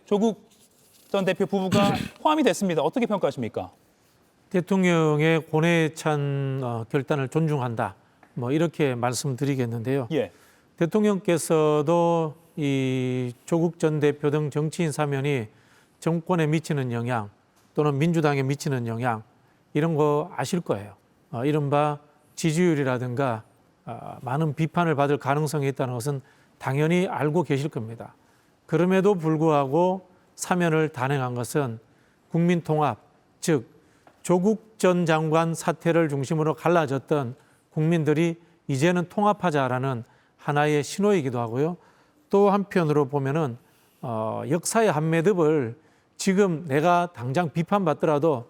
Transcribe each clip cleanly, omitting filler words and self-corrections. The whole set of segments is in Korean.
조국 전 대표 부부가 포함이 됐습니다. 어떻게 평가하십니까? 대통령의 고뇌찬 결단을 존중한다. 뭐 이렇게 말씀드리겠는데요. 예. 대통령께서도 이 조국 전 대표 등 정치인 사면이 정권에 미치는 영향 또는 민주당에 미치는 영향 이런 거 아실 거예요. 이른바 지지율이라든가 많은 비판을 받을 가능성이 있다는 것은 당연히 알고 계실 겁니다. 그럼에도 불구하고 사면을 단행한 것은 국민 통합, 즉 조국 전 장관 사태를 중심으로 갈라졌던 국민들이 이제는 통합하자라는 하나의 신호이기도 하고요. 또 한편으로 보면은 역사의 한 매듭을 지금 내가 당장 비판받더라도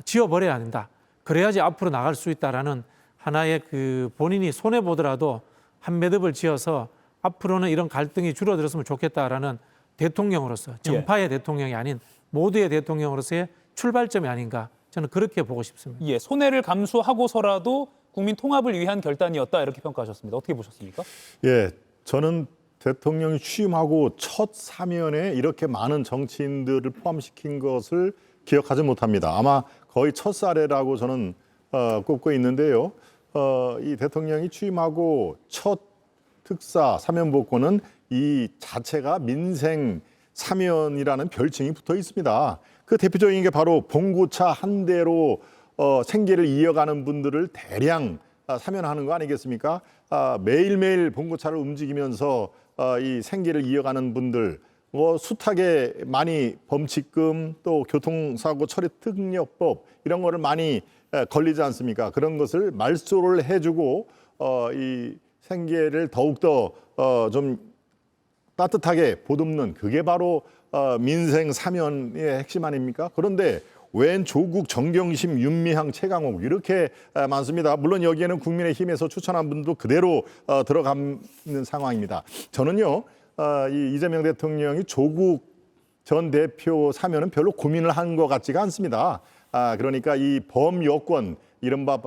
지워버려야 한다. 그래야지 앞으로 나갈 수 있다라는 하나의 그 본인이 손해 보더라도 한 매듭을 지어서 앞으로는 이런 갈등이 줄어들었으면 좋겠다라는 대통령으로서 정파의 대통령이 아닌 모두의 대통령으로서의 출발점이 아닌가 저는 그렇게 보고 싶습니다. 예, 손해를 감수하고서라도 국민 통합을 위한 결단이었다 이렇게 평가하셨습니다. 어떻게 보셨습니까? 예, 저는 대통령이 취임하고 첫 사면에 이렇게 많은 정치인들을 포함시킨 것을 기억하지 못합니다. 아마 거의 첫 사례라고 저는 꼽고 있는데요. 이 대통령이 취임하고 첫 특사 사면복권은 이 자체가 민생 사면이라는 별칭이 붙어 있습니다. 그 대표적인 게 바로 봉고차 한 대로 생계를 이어가는 분들을 대량 사면하는 거 아니겠습니까? 매일매일 봉고차를 움직이면서 이 생계를 이어가는 분들, 숱하게 많이 범칙금 또 교통사고 처리 특례법 이런 거를 많이 걸리지 않습니까? 그런 것을 말소를 해주고 이 생계를 더욱더 좀 따뜻하게 보듬는 그게 바로 민생 사면의 핵심 아닙니까? 그런데 웬 조국, 정경심, 윤미향, 최강욱 이렇게 많습니다. 물론 여기에는 국민의힘에서 추천한 분도 그대로 들어가는 상황입니다. 저는요, 이 이재명 대통령이 조국 전 대표 사면은 별로 고민을 한 것 같지가 않습니다. 그러니까 이 범여권, 이른바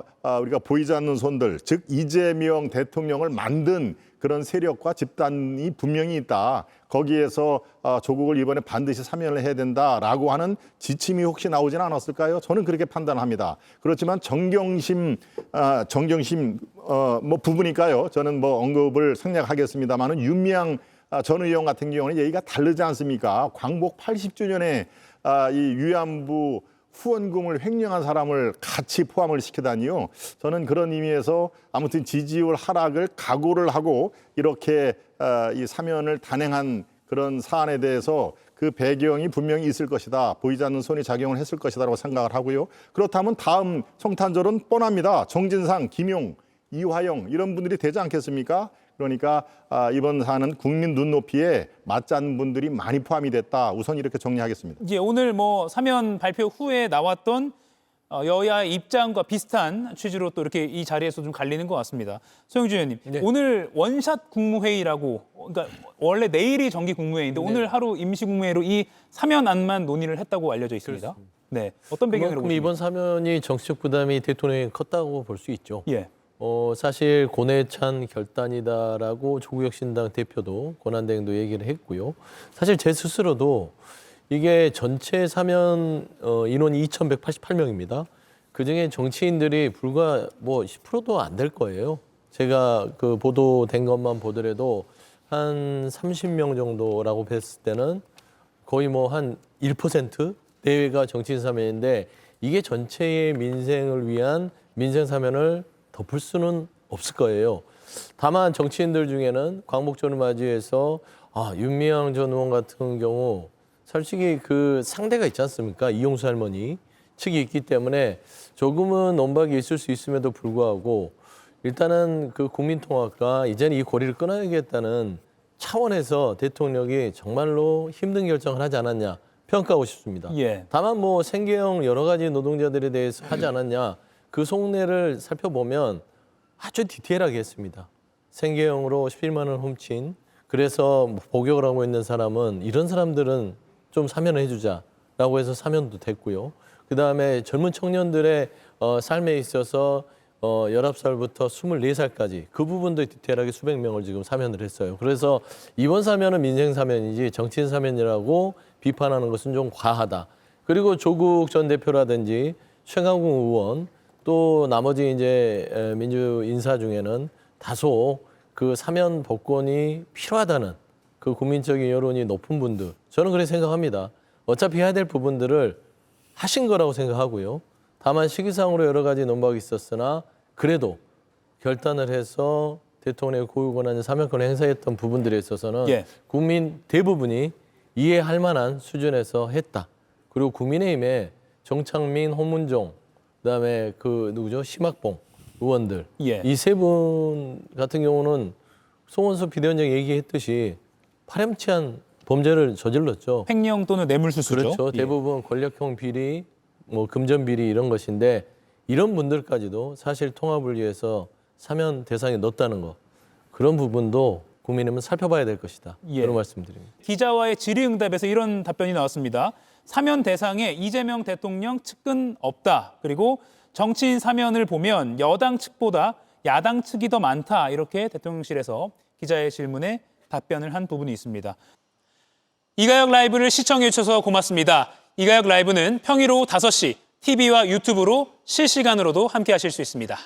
우리가 보이지 않는 손들, 즉 이재명 대통령을 만든 그런 세력과 집단이 분명히 있다. 거기에서 조국을 이번에 반드시 사면을 해야 된다라고 하는 지침이 혹시 나오지는 않았을까요? 저는 그렇게 판단합니다. 그렇지만 정경심 뭐 부부니까요. 저는 뭐 언급을 생략하겠습니다만은 윤미향 전 의원 같은 경우는 얘기가 다르지 않습니까? 광복 80주년에 이 위안부 후원금을 횡령한 사람을 같이 포함을 시키다니요. 저는 그런 의미에서 아무튼 지지율 하락을 각오를 하고 이렇게 이 사면을 단행한 그런 사안에 대해서 그 배경이 분명히 있을 것이다. 보이지 않는 손이 작용을 했을 것이다라고 생각을 하고요. 그렇다면 다음 성탄절은 뻔합니다. 정진상, 김용, 이화영 이런 분들이 되지 않겠습니까? 그러니까 이번 사안은 국민 눈높이에 맞지 않는 분들이 많이 포함이 됐다. 우선 이렇게 정리하겠습니다. 이제 오늘 뭐 사면 발표 후에 나왔던 여야의 입장과 비슷한 취지로 또 이렇게 이 자리에서 좀 갈리는 것 같습니다. 소영주 의원님, 네. 오늘 원샷 국무회의라고, 그러니까 원래 내일이 정기 국무회의인데 오늘 하루 임시 국무회의로 이 사면안만 논의를 했다고 알려져 있습니다. 그렇습니다. 네, 어떤 배경으로 그만큼 보십니까? 이번 사면이 정치적 부담이 대통령이 컸다고 볼 수 있죠. 예, 사실 고뇌찬 결단이다라고 조국혁신당 대표도 권한대행도 얘기를 했고요. 사실 제 스스로도 이게 전체 사면 인원이 2,188명입니다. 그중에 정치인들이 불과 뭐 10%도 안 될 거예요. 제가 그 보도된 것만 보더라도 한 30명 정도라고 뵀을 때는 거의 뭐 한 1% 내외가 정치인 사면인데 이게 전체의 민생을 위한 민생 사면을 덮을 수는 없을 거예요. 다만 정치인들 중에는 광복절을 맞이해서 윤미향 전 의원 같은 경우 솔직히 그 상대가 있지 않습니까? 이용수 할머니 측이 있기 때문에 조금은 논박이 있을 수 있음에도 불구하고 일단은 그 국민통합과 이제는 이 고리를 끊어야겠다는 차원에서 대통령이 정말로 힘든 결정을 하지 않았냐 평가하고 싶습니다. 예. 다만 뭐 생계형 여러 가지 노동자들에 대해서 하지 않았냐 그 속내를 살펴보면 아주 디테일하게 했습니다. 생계형으로 11만 원 훔친 그래서 복역을 하고 있는 사람은 이런 사람들은 좀 사면을 해주자라고 해서 사면도 됐고요. 그다음에 젊은 청년들의 삶에 있어서 19살부터 24살까지 그 부분도 디테일하게 수백 명을 지금 사면을 했어요. 그래서 이번 사면은 민생 사면이지 정치인 사면이라고 비판하는 것은 좀 과하다. 그리고 조국 전 대표라든지 최강욱 의원 또 나머지 이제 민주 인사 중에는 다소 그 사면 복권이 필요하다는 그 국민적인 여론이 높은 분들, 저는 그렇게 생각합니다. 어차피 해야 될 부분들을 하신 거라고 생각하고요. 다만 시기상으로 여러 가지 논박이 있었으나 그래도 결단을 해서 대통령의 고유 권한을 사면권을 행사했던 부분들에 있어서는 예. 국민 대부분이 이해할 만한 수준에서 했다. 그리고 국민의힘에 정창민, 홍문종, 그다음에 그 누구죠? 심학봉 의원들 예. 이 세 분 같은 경우는 송원석 비대위원장이 얘기했듯이 파렴치한 범죄를 저질렀죠. 횡령 또는 뇌물수수죠. 그렇죠. 예. 대부분 권력형 비리, 뭐 금전 비리 이런 것인데 이런 분들까지도 사실 통합을 위해서 사면 대상에 넣었다는 거 그런 부분도 국민의힘은 살펴봐야 될 것이다. 예. 그런 말씀드립니다. 기자와의 질의응답에서 이런 답변이 나왔습니다. 사면 대상에 이재명 대통령 측근 없다. 그리고 정치인 사면을 보면 여당 측보다 야당 측이 더 많다. 이렇게 대통령실에서 기자의 질문에 답변을 한 부분이 있습니다. 이가혁 라이브를 시청해 주셔서 고맙습니다. 이가혁 라이브는 평일 오후 5시 TV와 유튜브로 실시간으로도 함께 하실 수 있습니다.